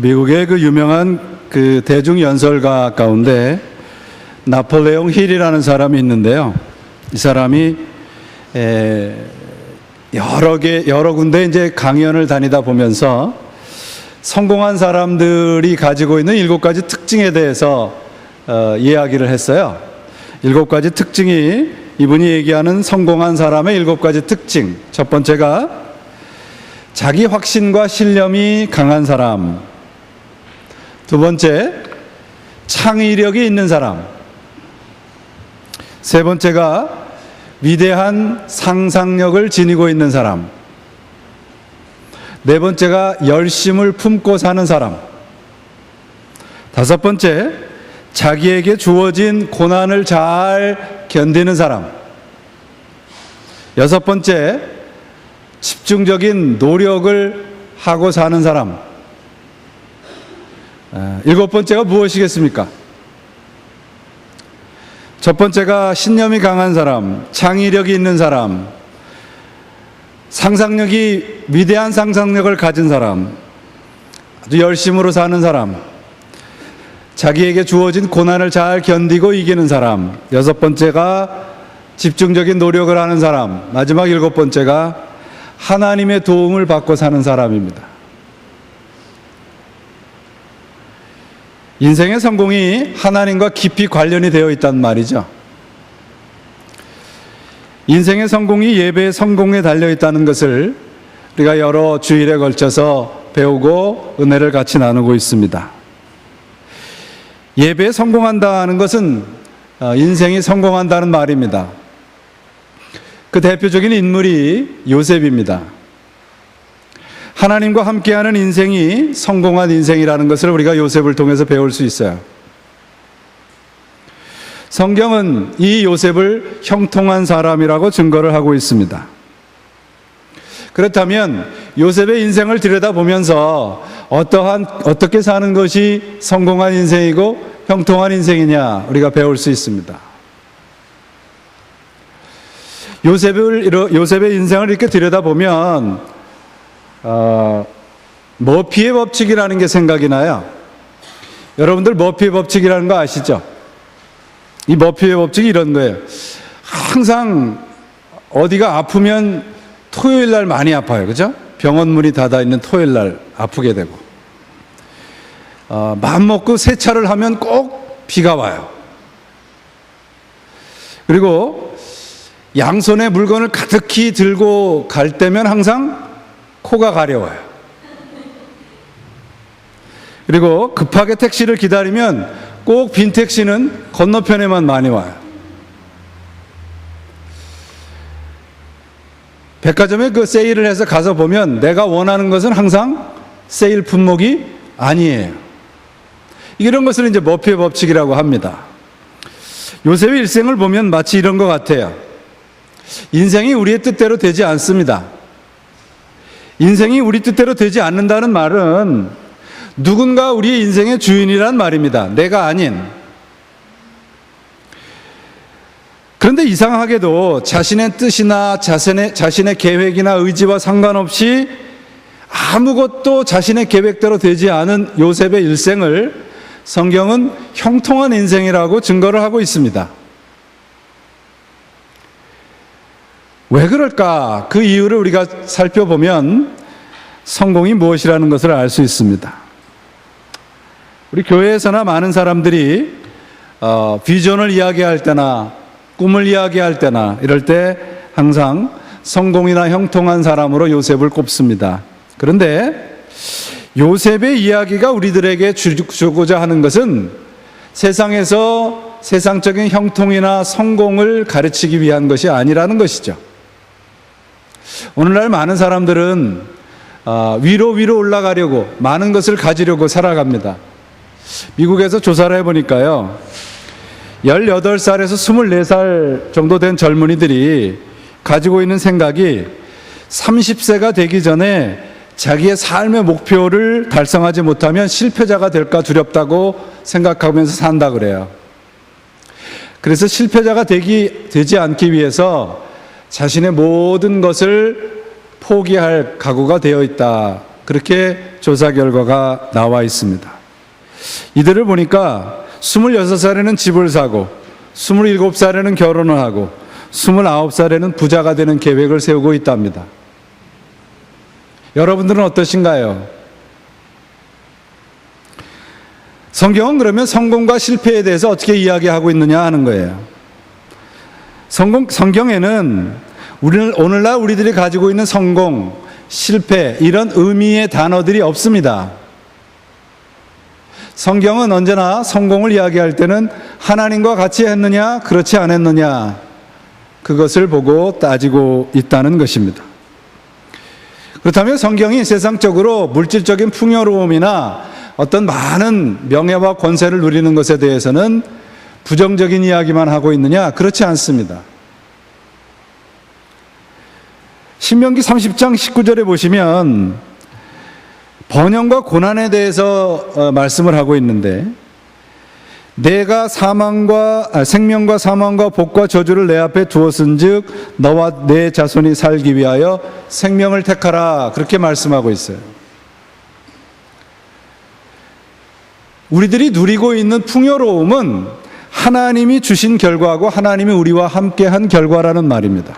미국의 그 유명한 그 대중 연설가 가운데 나폴레옹 힐이라는 사람이 있는데요. 이 사람이 여러 군데 이제 강연을 다니다 보면서 성공한 사람들이 가지고 있는 7가지 특징에 대해서 이야기를 했어요. 7가지 특징이 이분이 얘기하는 성공한 사람의 7가지 특징. 첫 번째가 자기 확신과 신념이 강한 사람. 두 번째, 창의력이 있는 사람. 세 번째가 위대한 상상력을 지니고 있는 사람. 네 번째가 열심을 품고 사는 사람. 다섯 번째, 자기에게 주어진 고난을 잘 견디는 사람. 여섯 번째, 집중적인 노력을 하고 사는 사람. 일곱 번째가 무엇이겠습니까? 첫 번째가 신념이 강한 사람, 창의력이 있는 사람, 위대한 상상력을 가진 사람, 아주 열심으로 사는 사람, 자기에게 주어진 고난을 잘 견디고 이기는 사람. 여섯 번째가 집중적인 노력을 하는 사람. 마지막 일곱 번째가 하나님의 도움을 받고 사는 사람입니다. 인생의 성공이 하나님과 깊이 관련이 되어 있단 말이죠. 인생의 성공이 예배의 성공에 달려 있다는 것을 우리가 여러 주일에 걸쳐서 배우고 은혜를 같이 나누고 있습니다. 예배에 성공한다는 것은 인생이 성공한다는 말입니다. 그 대표적인 인물이 요셉입니다. 하나님과 함께하는 인생이 성공한 인생이라는 것을 우리가 요셉을 통해서 배울 수 있어요. 성경은 이 요셉을 형통한 사람이라고 증거를 하고 있습니다. 그렇다면 요셉의 인생을 들여다보면서 어떻게 사는 것이 성공한 인생이고 형통한 인생이냐 우리가 배울 수 있습니다. 요셉의 인생을 이렇게 들여다보면 머피의 법칙이라는 게 생각이 나요. 여러분들 머피의 법칙이라는 거 아시죠? 이 머피의 법칙이 이런 거예요. 항상 어디가 아프면 토요일 날 많이 아파요. 그죠? 병원 문이 닫아 있는 토요일 날 아프게 되고, 마음 먹고 세차를 하면 꼭 비가 와요. 그리고 양손에 물건을 가득히 들고 갈 때면 항상 코가 가려워요. 그리고 급하게 택시를 기다리면 꼭 빈 택시는 건너편에만 많이 와요. 백화점에 그 세일을 해서 가서 보면 내가 원하는 것은 항상 세일 품목이 아니에요. 이런 것을 이제 머피의 법칙이라고 합니다. 요셉의 일생을 보면 마치 이런 것 같아요. 인생이 우리의 뜻대로 되지 않습니다. 인생이 우리 뜻대로 되지 않는다는 말은 누군가 우리의 인생의 주인이란 말입니다. 내가 아닌. 그런데 이상하게도 자신의 뜻이나 자신의 계획이나 의지와 상관없이 아무것도 자신의 계획대로 되지 않은 요셉의 일생을 성경은 형통한 인생이라고 증거를 하고 있습니다. 왜 그럴까? 그 이유를 우리가 살펴보면 성공이 무엇이라는 것을 알 수 있습니다. 우리 교회에서나 많은 사람들이 비전을 이야기할 때나 꿈을 이야기할 때나 이럴 때 항상 성공이나 형통한 사람으로 요셉을 꼽습니다. 그런데 요셉의 이야기가 우리들에게 주고자 하는 것은 세상에서 세상적인 형통이나 성공을 가르치기 위한 것이 아니라는 것이죠. 오늘날 많은 사람들은 위로 올라가려고 많은 것을 가지려고 살아갑니다. 미국에서 조사를 해보니까요, 18살에서 24살 정도 된 젊은이들이 가지고 있는 생각이 30세가 되기 전에 자기의 삶의 목표를 달성하지 못하면 실패자가 될까 두렵다고 생각하면서 산다 그래요. 그래서 실패자가 되지 않기 위해서 자신의 모든 것을 포기할 각오가 되어 있다, 그렇게 조사 결과가 나와 있습니다. 이들을 보니까 26살에는 집을 사고 27살에는 결혼을 하고 29살에는 부자가 되는 계획을 세우고 있답니다. 여러분들은 어떠신가요? 성경은 그러면 성공과 실패에 대해서 어떻게 이야기하고 있느냐 하는 거예요. 성경에는 오늘날 우리들이 가지고 있는 성공, 실패 이런 의미의 단어들이 없습니다. 성경은 언제나 성공을 이야기할 때는 하나님과 같이 했느냐 그렇지 않았느냐 그것을 보고 따지고 있다는 것입니다. 그렇다면 성경이 세상적으로 물질적인 풍요로움이나 어떤 많은 명예와 권세를 누리는 것에 대해서는 부정적인 이야기만 하고 있느냐? 그렇지 않습니다. 신명기 30장 19절에 보시면 번영과 고난에 대해서 말씀을 하고 있는데 내가 생명과 사망과 복과 저주를 내 앞에 두었은즉 너와 내 자손이 살기 위하여 생명을 택하라 그렇게 말씀하고 있어요. 우리들이 누리고 있는 풍요로움은 하나님이 주신 결과고 하나님이 우리와 함께한 결과라는 말입니다.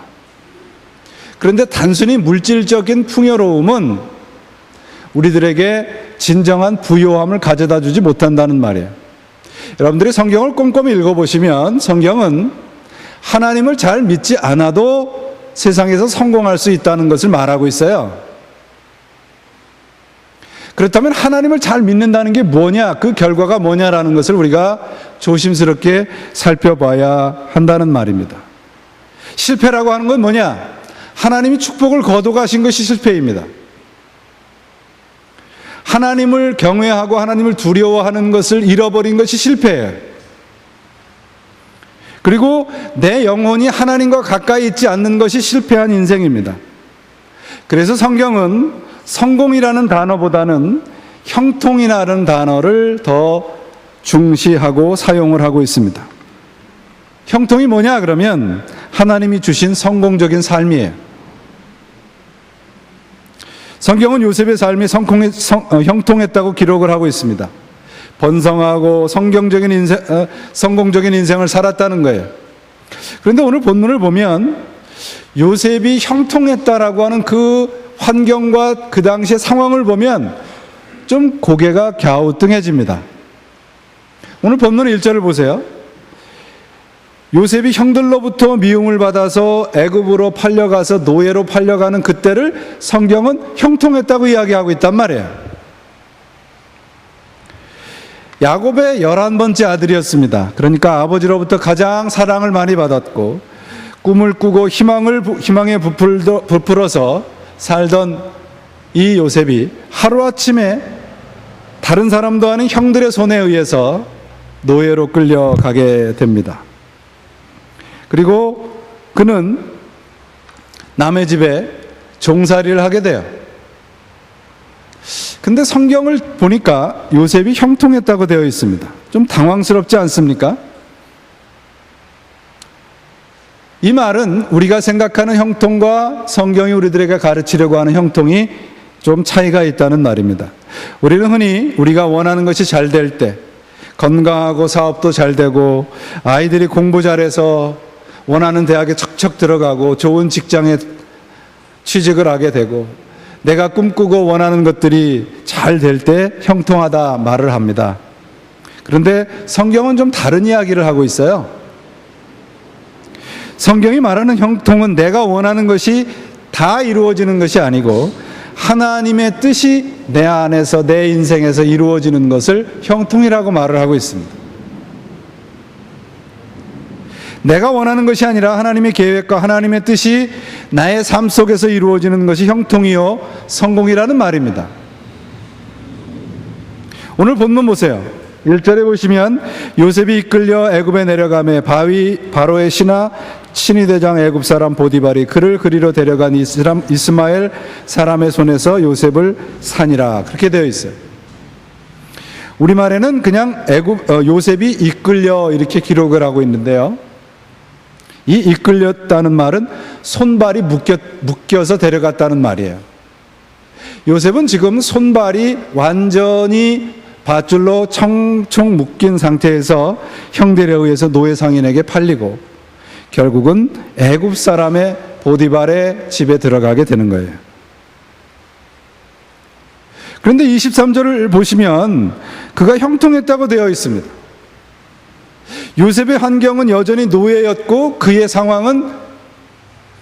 그런데 단순히 물질적인 풍요로움은 우리들에게 진정한 부요함을 가져다 주지 못한다는 말이에요. 여러분들이 성경을 꼼꼼히 읽어보시면 성경은 하나님을 잘 믿지 않아도 세상에서 성공할 수 있다는 것을 말하고 있어요. 그렇다면 하나님을 잘 믿는다는 게 뭐냐, 그 결과가 뭐냐라는 것을 우리가 조심스럽게 살펴봐야 한다는 말입니다. 실패라고 하는 건 뭐냐? 하나님이 축복을 거둬가신 것이 실패입니다. 하나님을 경외하고 하나님을 두려워하는 것을 잃어버린 것이 실패예요. 그리고 내 영혼이 하나님과 가까이 있지 않는 것이 실패한 인생입니다. 그래서 성경은 성공이라는 단어보다는 형통이라는 단어를 더 중시하고 사용을 하고 있습니다. 형통이 뭐냐 그러면 하나님이 주신 성공적인 삶이에요. 성경은 요셉의 삶이 형통했다고 기록을 하고 있습니다. 번성하고 성공적인 인생을 살았다는 거예요. 그런데 오늘 본문을 보면 요셉이 형통했다라고 하는 그 환경과 그 당시의 상황을 보면 좀 고개가 갸우뚱해집니다. 오늘 본문 1절을 보세요. 요셉이 형들로부터 미움을 받아서 애굽으로 팔려가서 노예로 팔려가는 그때를 성경은 형통했다고 이야기하고 있단 말이에요. 야곱의 11번째 아들이었습니다. 그러니까 아버지로부터 가장 사랑을 많이 받았고 꿈을 꾸고 희망에 부풀어서 살던 이 요셉이 하루아침에 다른 사람도 아닌 형들의 손에 의해서 노예로 끌려가게 됩니다. 그리고 그는 남의 집에 종살이를 하게 돼요. 근데 성경을 보니까 요셉이 형통했다고 되어 있습니다. 좀 당황스럽지 않습니까? 이 말은 우리가 생각하는 형통과 성경이 우리들에게 가르치려고 하는 형통이 좀 차이가 있다는 말입니다. 우리는 흔히 우리가 원하는 것이 잘 될 때, 건강하고 사업도 잘 되고 아이들이 공부 잘해서 원하는 대학에 척척 들어가고 좋은 직장에 취직을 하게 되고 내가 꿈꾸고 원하는 것들이 잘 될 때 형통하다 말을 합니다. 그런데 성경은 좀 다른 이야기를 하고 있어요. 성경이 말하는 형통은 내가 원하는 것이 다 이루어지는 것이 아니고 하나님의 뜻이 내 안에서 내 인생에서 이루어지는 것을 형통이라고 말을 하고 있습니다. 내가 원하는 것이 아니라 하나님의 계획과 하나님의 뜻이 나의 삶 속에서 이루어지는 것이 형통이요 성공이라는 말입니다. 오늘 본문 보세요. 1절에 보시면 요셉이 이끌려 애굽에 내려가매 바로의 신하 친위대장 애굽 사람 보디발이 그를 그리로 데려간 이스마엘 사람의 손에서 요셉을 산이라 그렇게 되어 있어요. 우리말에는 그냥 요셉이 이끌려 이렇게 기록을 하고 있는데요. 이 이끌렸다는 말은 손발이 묶여서 데려갔다는 말이에요. 요셉은 지금 손발이 완전히 밧줄로 청청 묶인 상태에서 형들에 의해서 노예 상인에게 팔리고 결국은 애굽 사람의 보디발의 집에 들어가게 되는 거예요. 그런데 23절을 보시면 그가 형통했다고 되어 있습니다. 요셉의 환경은 여전히 노예였고 그의 상황은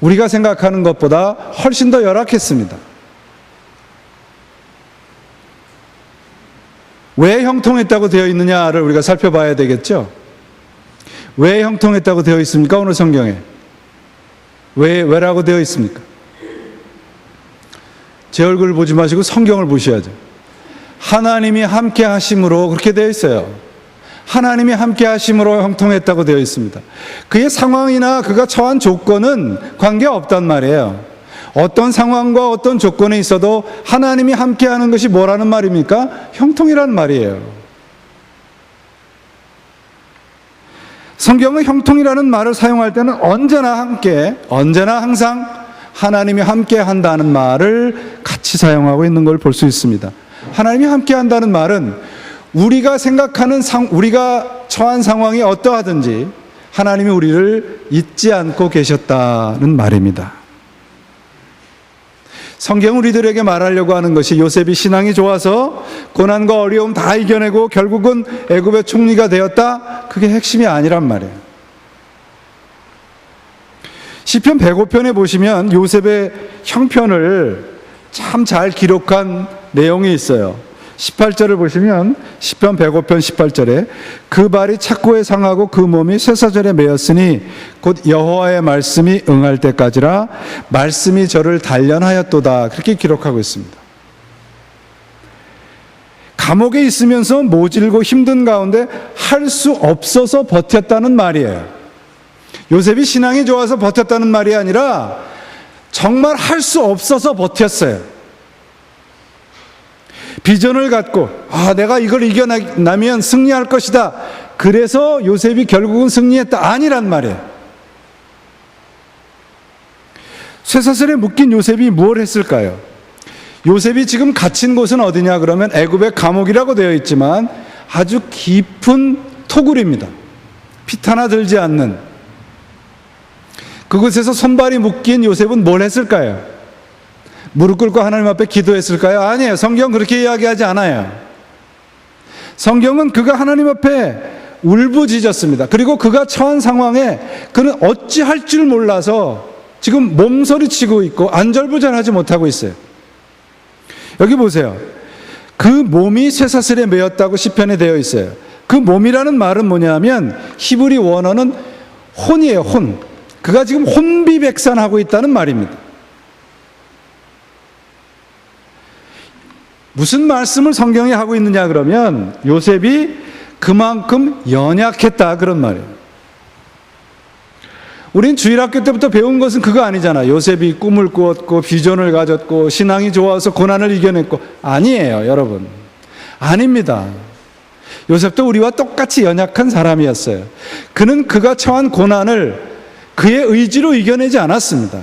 우리가 생각하는 것보다 훨씬 더 열악했습니다. 왜 형통했다고 되어 있느냐를 우리가 살펴봐야 되겠죠. 왜 형통했다고 되어 있습니까? 오늘 성경에 왜라고 되어 있습니까? 제 얼굴을 보지 마시고 성경을 보셔야죠. 하나님이 함께 하심으로 그렇게 되어 있어요. 하나님이 함께 하심으로 형통했다고 되어 있습니다. 그의 상황이나 그가 처한 조건은 관계없단 말이에요. 어떤 상황과 어떤 조건에 있어도 하나님이 함께 하는 것이 뭐라는 말입니까? 형통이란 말이에요. 성경은 형통이라는 말을 사용할 때는 언제나 함께, 언제나 항상 하나님이 함께 한다는 말을 같이 사용하고 있는 걸 볼 수 있습니다. 하나님이 함께 한다는 말은 우리가 생각하는 우리가 처한 상황이 어떠하든지 하나님이 우리를 잊지 않고 계셨다는 말입니다. 성경은 우리들에게 말하려고 하는 것이 요셉이 신앙이 좋아서 고난과 어려움 다 이겨내고 결국은 애굽의 총리가 되었다. 그게 핵심이 아니란 말이에요. 시편 105편에 보시면 요셉의 형편을 참 잘 기록한 내용이 있어요. 18절을 보시면 시편 105편 18절에 그 발이 착고에 상하고 그 몸이 쇠사절에 매였으니 곧 여호와의 말씀이 응할 때까지라 말씀이 저를 단련하였도다. 그렇게 기록하고 있습니다. 감옥에 있으면서 모질고 힘든 가운데 할 수 없어서 버텼다는 말이에요. 요셉이 신앙이 좋아서 버텼다는 말이 아니라 정말 할 수 없어서 버텼어요. 비전을 갖고 내가 이걸 이겨나면 승리할 것이다. 그래서 요셉이 결국은 승리했다. 아니란 말이에요. 쇠사슬에 묶인 요셉이 뭘 했을까요? 요셉이 지금 갇힌 곳은 어디냐 그러면 애굽의 감옥이라고 되어 있지만 아주 깊은 토굴입니다. 핏 하나 들지 않는 그곳에서 손발이 묶인 요셉은 뭘 했을까요? 무릎 꿇고 하나님 앞에 기도했을까요? 아니에요. 성경 그렇게 이야기하지 않아요. 성경은 그가 하나님 앞에 울부짖었습니다. 그리고 그가 처한 상황에 그는 어찌할 줄 몰라서 지금 몸서리치고 있고 안절부절하지 못하고 있어요. 여기 보세요. 그 몸이 쇠사슬에 매였다고 시편에 되어 있어요. 그 몸이라는 말은 뭐냐면 히브리 원어는 혼이에요. 혼. 그가 지금 혼비백산하고 있다는 말입니다. 무슨 말씀을 성경이 하고 있느냐 그러면 요셉이 그만큼 연약했다 그런 말이에요. 우린 주일학교 때부터 배운 것은 그거 아니잖아. 요셉이 꿈을 꾸었고 비전을 가졌고 신앙이 좋아서 고난을 이겨냈고 아니에요 여러분. 아닙니다. 요셉도 우리와 똑같이 연약한 사람이었어요. 그는 그가 처한 고난을 그의 의지로 이겨내지 않았습니다.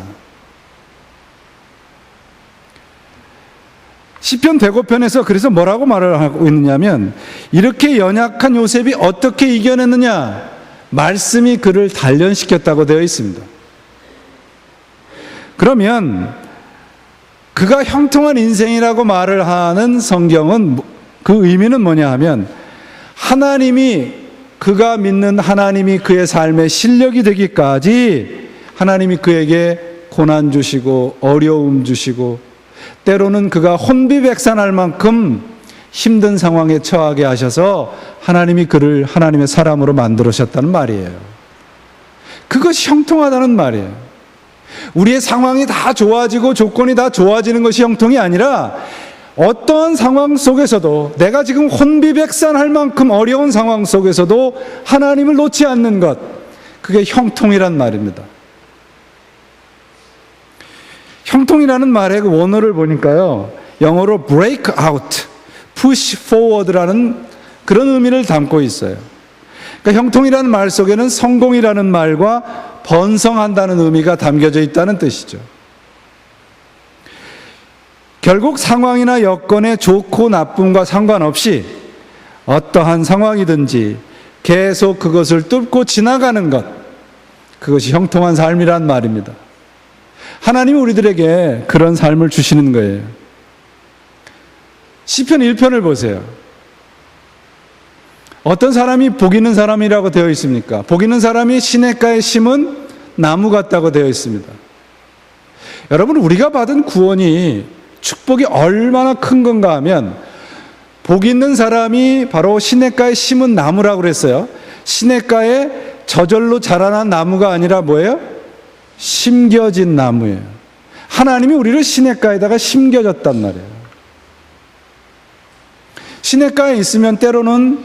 시편 105편에서 그래서 뭐라고 말을 하고 있느냐면 이렇게 연약한 요셉이 어떻게 이겨냈느냐? 말씀이 그를 단련시켰다고 되어 있습니다. 그러면 그가 형통한 인생이라고 말을 하는 성경은 그 의미는 뭐냐 하면 하나님이 그가 믿는 하나님이 그의 삶의 실력이 되기까지 하나님이 그에게 고난 주시고 어려움 주시고 때로는 그가 혼비백산할 만큼 힘든 상황에 처하게 하셔서 하나님이 그를 하나님의 사람으로 만들으셨다는 말이에요. 그것이 형통하다는 말이에요. 우리의 상황이 다 좋아지고 조건이 다 좋아지는 것이 형통이 아니라 어떠한 상황 속에서도 내가 지금 혼비백산할 만큼 어려운 상황 속에서도 하나님을 놓지 않는 것, 그게 형통이란 말입니다. 형통이라는 말의 그 원어를 보니까요, 영어로 break out, push forward라는 그런 의미를 담고 있어요. 그러니까 형통이라는 말 속에는 성공이라는 말과 번성한다는 의미가 담겨져 있다는 뜻이죠. 결국 상황이나 여건의 좋고 나쁨과 상관없이 어떠한 상황이든지 계속 그것을 뚫고 지나가는 것, 그것이 형통한 삶이란 말입니다. 하나님이 우리들에게 그런 삶을 주시는 거예요. 시편 1편을 보세요. 어떤 사람이 복 있는 사람이라고 되어 있습니까? 복 있는 사람이 시냇가에 심은 나무 같다고 되어 있습니다. 여러분, 우리가 받은 구원이 축복이 얼마나 큰 건가 하면, 복 있는 사람이 바로 시냇가에 심은 나무라고 그랬어요. 시냇가에 저절로 자라난 나무가 아니라 뭐예요? 심겨진 나무예요. 하나님이 우리를 시냇가에다가 심겨졌단 말이에요. 시냇가에 있으면 때로는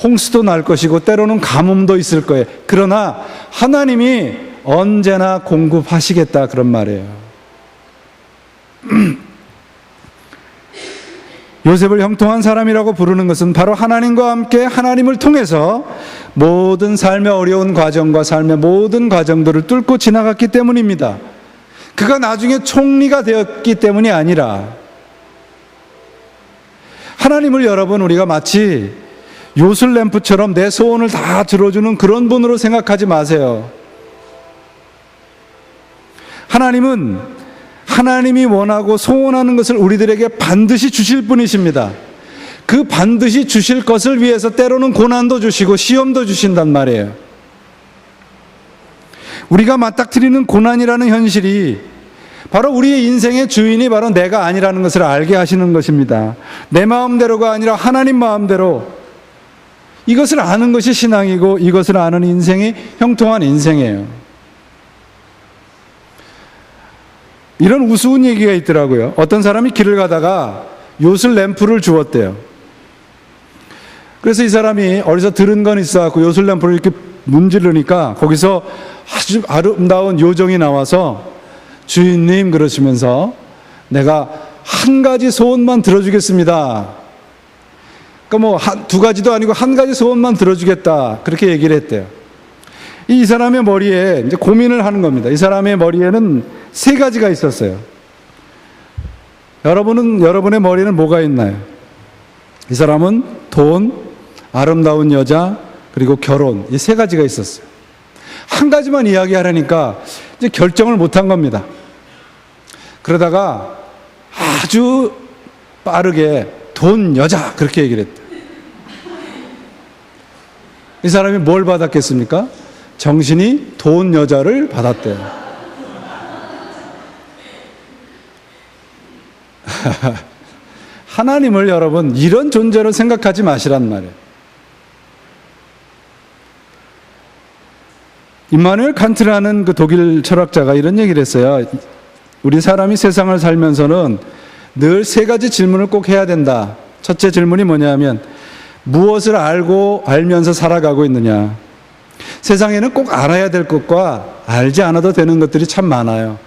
홍수도 날 것이고 때로는 가뭄도 있을 거예요. 그러나 하나님이 언제나 공급하시겠다, 그런 말이에요. 요셉을 형통한 사람이라고 부르는 것은 바로 하나님과 함께 하나님을 통해서 모든 삶의 어려운 과정과 삶의 모든 과정들을 뚫고 지나갔기 때문입니다. 그가 나중에 총리가 되었기 때문이 아니라, 하나님을 여러분, 우리가 마치 요술램프처럼 내 소원을 다 들어주는 그런 분으로 생각하지 마세요. 하나님은 하나님이 원하고 소원하는 것을 우리들에게 반드시 주실 분이십니다. 그 반드시 주실 것을 위해서 때로는 고난도 주시고 시험도 주신단 말이에요. 우리가 맞닥뜨리는 고난이라는 현실이 바로 우리의 인생의 주인이 바로 내가 아니라는 것을 알게 하시는 것입니다. 내 마음대로가 아니라 하나님 마음대로, 이것을 아는 것이 신앙이고 이것을 아는 인생이 형통한 인생이에요. 이런 우스운 얘기가 있더라고요. 어떤 사람이 길을 가다가 요술 램프를 주었대요. 그래서 이 사람이 어디서 들은 건 있어갖고 요술 램프를 이렇게 문지르니까 거기서 아주 아름다운 요정이 나와서, 주인님, 그러시면서 내가 한 가지 소원만 들어주겠습니다. 그러니까 뭐 두 가지도 아니고 한 가지 소원만 들어주겠다, 그렇게 얘기를 했대요. 이 사람의 머리에 이제 고민을 하는 겁니다. 이 사람의 머리에는 세 가지가 있었어요. 여러분의 머리에는 뭐가 있나요? 이 사람은 돈, 아름다운 여자, 그리고 결혼, 이 세 가지가 있었어요. 한 가지만 이야기하려니까 이제 결정을 못한 겁니다. 그러다가 아주 빠르게 돈, 여자, 그렇게 얘기를 했대요. 이 사람이 뭘 받았겠습니까? 정신이 돈, 여자를 받았대요. 하나님을 여러분 이런 존재로 생각하지 마시란 말이에요. 임마누엘 칸트라는 그 독일 철학자가 이런 얘기를 했어요. 우리 사람이 세상을 살면서는 늘 세 가지 질문을 꼭 해야 된다. 첫째 질문이 뭐냐면, 무엇을 알면서 살아가고 있느냐. 세상에는 꼭 알아야 될 것과 알지 않아도 되는 것들이 참 많아요.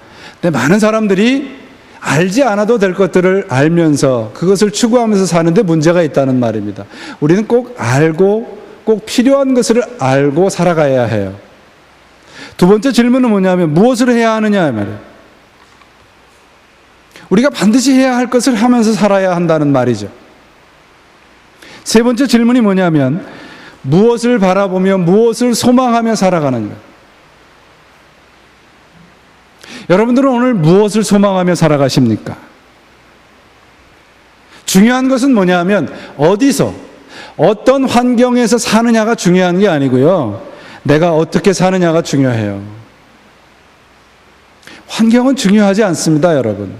근데 많은 사람들이 알지 않아도 될 것들을 알면서 그것을 추구하면서 사는데 문제가 있다는 말입니다. 우리는 꼭 알고 꼭 필요한 것을 알고 살아가야 해요. 두 번째 질문은 뭐냐면, 무엇을 해야 하느냐 말이에요. 우리가 반드시 해야 할 것을 하면서 살아야 한다는 말이죠. 세 번째 질문이 뭐냐면, 무엇을 바라보며 무엇을 소망하며 살아가는가. 여러분들은 오늘 무엇을 소망하며 살아가십니까? 중요한 것은 뭐냐면, 어디서 어떤 환경에서 사느냐가 중요한 게 아니고요, 내가 어떻게 사느냐가 중요해요. 환경은 중요하지 않습니다, 여러분.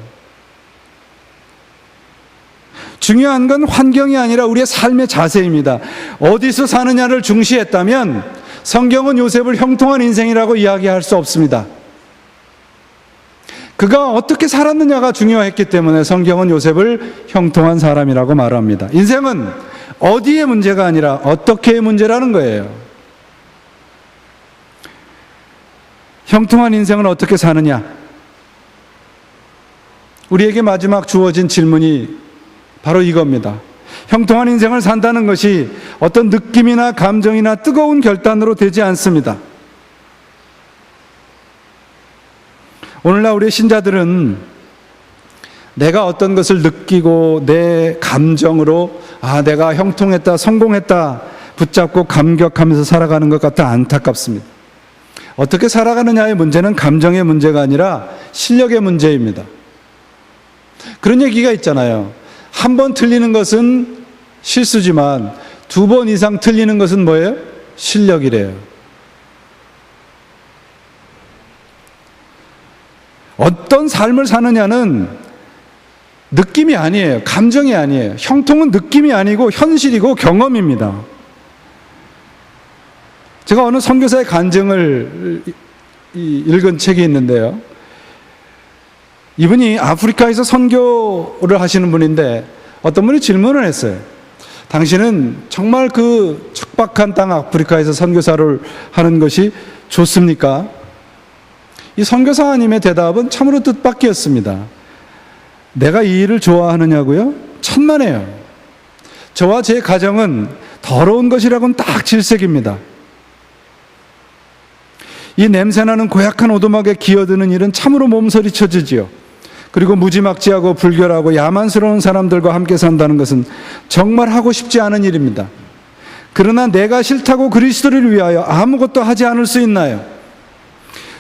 중요한 건 환경이 아니라 우리의 삶의 자세입니다. 어디서 사느냐를 중시했다면 성경은 요셉을 형통한 인생이라고 이야기할 수 없습니다. 그가 어떻게 살았느냐가 중요했기 때문에 성경은 요셉을 형통한 사람이라고 말합니다. 인생은 어디의 문제가 아니라 어떻게의 문제라는 거예요. 형통한 인생은 어떻게 사느냐? 우리에게 마지막 주어진 질문이 바로 이겁니다. 형통한 인생을 산다는 것이 어떤 느낌이나 감정이나 뜨거운 결단으로 되지 않습니다. 오늘날 우리의 신자들은 내가 어떤 것을 느끼고 내 감정으로 내가 형통했다, 성공했다 붙잡고 감격하면서 살아가는 것 같아 안타깝습니다. 어떻게 살아가느냐의 문제는 감정의 문제가 아니라 실력의 문제입니다. 그런 얘기가 있잖아요. 한 번 틀리는 것은 실수지만 2번 이상 틀리는 것은 뭐예요? 실력이래요. 어떤 삶을 사느냐는 느낌이 아니에요. 감정이 아니에요. 형통은 느낌이 아니고 현실이고 경험입니다. 제가 어느 선교사의 간증을 읽은 책이 있는데요. 이분이 아프리카에서 선교를 하시는 분인데 어떤 분이 질문을 했어요. 당신은 정말 그 척박한 땅 아프리카에서 선교사를 하는 것이 좋습니까? 이 선교사님의 대답은 참으로 뜻밖이었습니다. 내가 이 일을 좋아하느냐고요? 천만에요. 저와 제 가정은 더러운 것이라고는 딱 질색입니다. 이 냄새나는 고약한 오두막에 기어드는 일은 참으로 몸서리쳐지지요. 그리고 무지막지하고 불결하고 야만스러운 사람들과 함께 산다는 것은 정말 하고 싶지 않은 일입니다. 그러나 내가 싫다고 그리스도를 위하여 아무것도 하지 않을 수 있나요?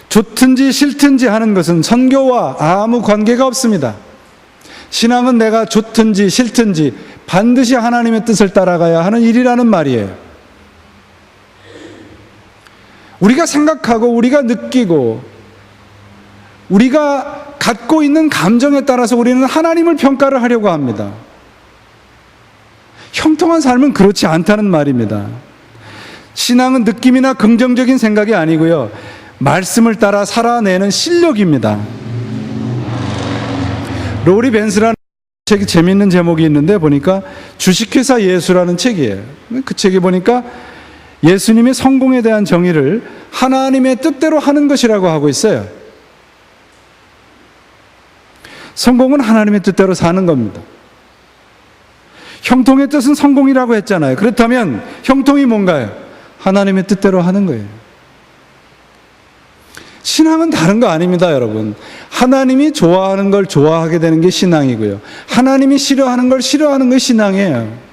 좋든지 싫든지 하는 것은 선교와 아무 관계가 없습니다. 신앙은 내가 좋든지 싫든지 반드시 하나님의 뜻을 따라가야 하는 일이라는 말이에요. 우리가 생각하고 우리가 느끼고 우리가 갖고 있는 감정에 따라서 우리는 하나님을 평가를 하려고 합니다. 형통한 삶은 그렇지 않다는 말입니다. 신앙은 느낌이나 긍정적인 생각이 아니고요, 말씀을 따라 살아내는 실력입니다. 로리 벤스라는 책이 재미있는 제목이 있는데 보니까 주식회사 예수라는 책이에요. 그 책에 보니까 예수님의 성공에 대한 정의를 하나님의 뜻대로 하는 것이라고 하고 있어요. 성공은 하나님의 뜻대로 사는 겁니다. 형통의 뜻은 성공이라고 했잖아요. 그렇다면 형통이 뭔가요? 하나님의 뜻대로 하는 거예요. 신앙은 다른 거 아닙니다, 여러분. 하나님이 좋아하는 걸 좋아하게 되는 게 신앙이고요, 하나님이 싫어하는 걸 싫어하는 게 신앙이에요.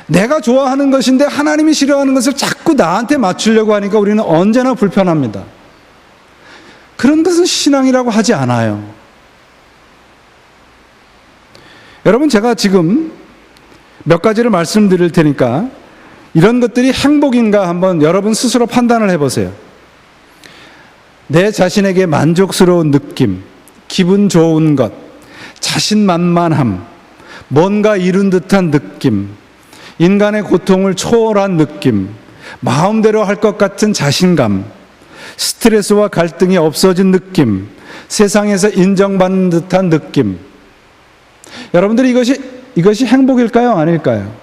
내가 좋아하는 것인데 하나님이 싫어하는 것을 자꾸 나한테 맞추려고 하니까 우리는 언제나 불편합니다. 그런 것은 신앙이라고 하지 않아요. 여러분, 제가 지금 몇 가지를 말씀드릴 테니까 이런 것들이 행복인가 한번 여러분 스스로 판단을 해보세요. 내 자신에게 만족스러운 느낌, 기분 좋은 것, 자신만만함, 뭔가 이룬 듯한 느낌, 인간의 고통을 초월한 느낌, 마음대로 할 것 같은 자신감, 스트레스와 갈등이 없어진 느낌, 세상에서 인정받는 듯한 느낌. 여러분들이 이것이 행복일까요? 아닐까요?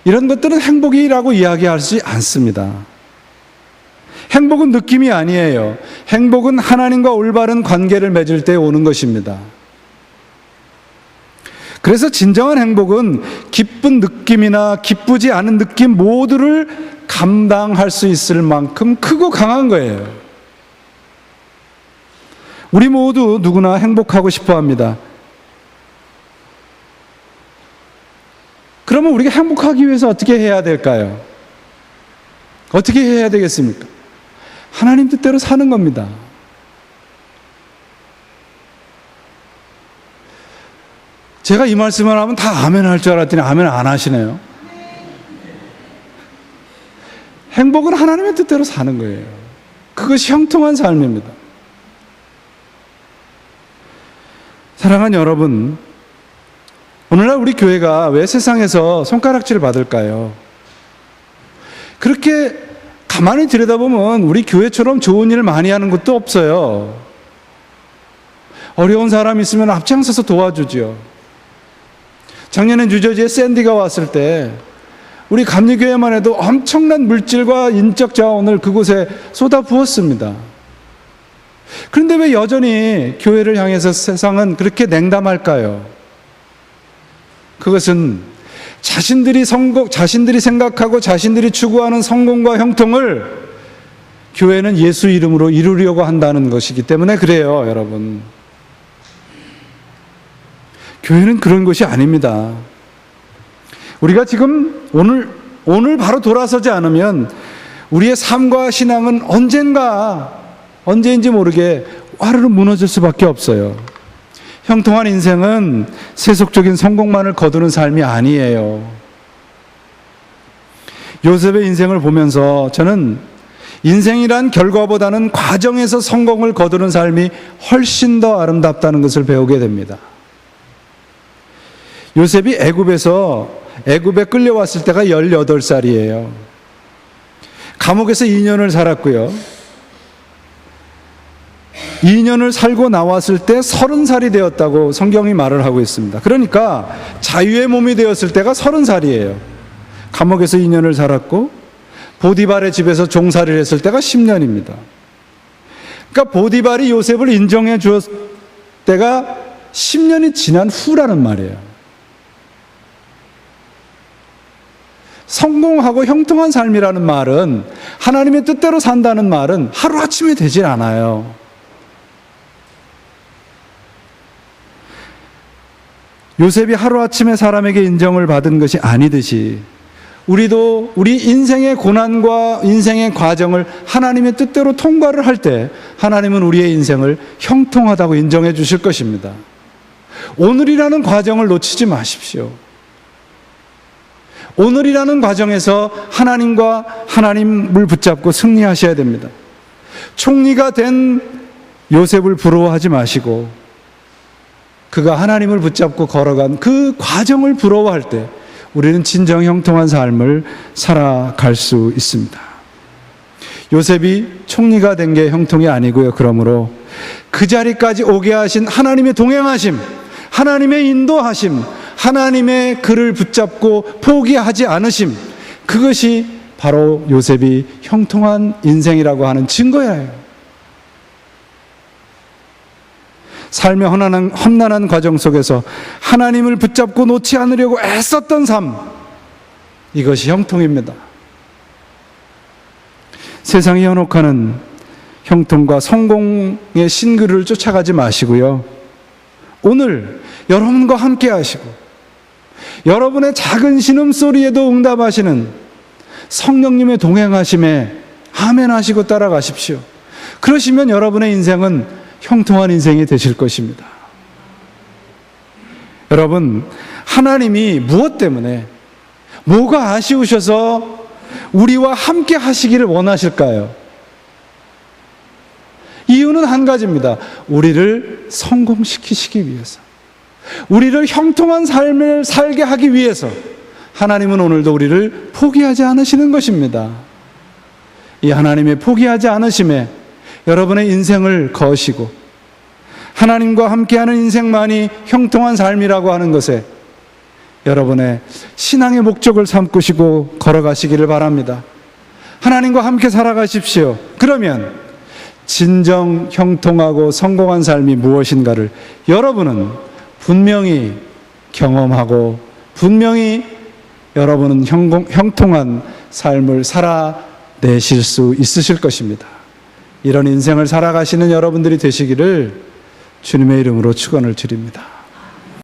이런 것들은 행복이라고 이야기하지 않습니다. 행복은 느낌이 아니에요. 행복은 하나님과 올바른 관계를 맺을 때 오는 것입니다. 그래서 진정한 행복은 기쁜 느낌이나 기쁘지 않은 느낌 모두를 감당할 수 있을 만큼 크고 강한 거예요. 우리 모두 누구나 행복하고 싶어 합니다. 그러면 우리가 행복하기 위해서 어떻게 해야 될까요? 어떻게 해야 되겠습니까? 하나님 뜻대로 사는 겁니다. 제가 이 말씀을 하면 다 아멘 할 줄 알았더니 아멘 안 하시네요. 행복은 하나님의 뜻대로 사는 거예요. 그것이 형통한 삶입니다. 사랑하는 여러분, 오늘날 우리 교회가 왜 세상에서 손가락질을 받을까요? 그렇게 가만히 들여다보면 우리 교회처럼 좋은 일을 많이 하는 것도 없어요. 어려운 사람 있으면 앞장서서 도와주죠. 작년에 뉴저지에 샌디가 왔을 때 우리 감리교회만 해도 엄청난 물질과 인적 자원을 그곳에 쏟아 부었습니다. 그런데 왜 여전히 교회를 향해서 세상은 그렇게 냉담할까요? 그것은 자신들이 생각하고 자신들이 추구하는 성공과 형통을 교회는 예수 이름으로 이루려고 한다는 것이기 때문에 그래요, 여러분. 교회는 그런 것이 아닙니다. 우리가 지금 오늘 바로 돌아서지 않으면 우리의 삶과 신앙은 언제인지 모르게 와르르 무너질 수밖에 없어요. 형통한 인생은 세속적인 성공만을 거두는 삶이 아니에요. 요셉의 인생을 보면서 저는 인생이란 결과보다는 과정에서 성공을 거두는 삶이 훨씬 더 아름답다는 것을 배우게 됩니다. 요셉이 애굽에 끌려왔을 때가 18살이에요. 감옥에서 2년을 살았고요. 2년을 살고 나왔을 때 30살이 되었다고 성경이 말을 하고 있습니다. 그러니까 자유의 몸이 되었을 때가 30살이에요. 감옥에서 2년을 살았고 보디발의 집에서 종살이를 했을 때가 10년입니다. 그러니까 보디발이 요셉을 인정해 주었을 때가 10년이 지난 후라는 말이에요. 성공하고 형통한 삶이라는 말은, 하나님의 뜻대로 산다는 말은 하루아침에 되질 않아요. 요셉이 하루아침에 사람에게 인정을 받은 것이 아니듯이 우리도 우리 인생의 고난과 인생의 과정을 하나님의 뜻대로 통과를 할 때 하나님은 우리의 인생을 형통하다고 인정해 주실 것입니다. 오늘이라는 과정을 놓치지 마십시오. 오늘이라는 과정에서 하나님을 붙잡고 승리하셔야 됩니다. 총리가 된 요셉을 부러워하지 마시고 그가 하나님을 붙잡고 걸어간 그 과정을 부러워할 때 우리는 진정 형통한 삶을 살아갈 수 있습니다. 요셉이 총리가 된 게 형통이 아니고요. 그러므로 그 자리까지 오게 하신 하나님의 동행하심, 하나님의 인도하심, 하나님의 그를 붙잡고 포기하지 않으심, 그것이 바로 요셉이 형통한 인생이라고 하는 증거예요. 삶의 험난한 과정 속에서 하나님을 붙잡고 놓지 않으려고 애썼던 삶, 이것이 형통입니다. 세상이 현혹하는 형통과 성공의 신기루를 쫓아가지 마시고요. 오늘 여러분과 함께 하시고 여러분의 작은 신음소리에도 응답하시는 성령님의 동행하심에 아멘 하시고 따라가십시오. 그러시면 여러분의 인생은 형통한 인생이 되실 것입니다. 여러분, 하나님이 무엇 때문에, 뭐가 아쉬우셔서 우리와 함께 하시기를 원하실까요? 이유는 한 가지입니다. 우리를 성공시키시기 위해서, 우리를 형통한 삶을 살게 하기 위해서 하나님은 오늘도 우리를 포기하지 않으시는 것입니다. 이 하나님의 포기하지 않으심에 여러분의 인생을 거시고 하나님과 함께하는 인생만이 형통한 삶이라고 하는 것에 여러분의 신앙의 목적을 삼으시고 걸어가시기를 바랍니다. 하나님과 함께 살아가십시오. 그러면 진정 형통하고 성공한 삶이 무엇인가를 여러분은 분명히 경험하고 분명히 여러분은 형통한 삶을 살아내실 수 있으실 것입니다. 이런 인생을 살아가시는 여러분들이 되시기를 주님의 이름으로 축원을 드립니다.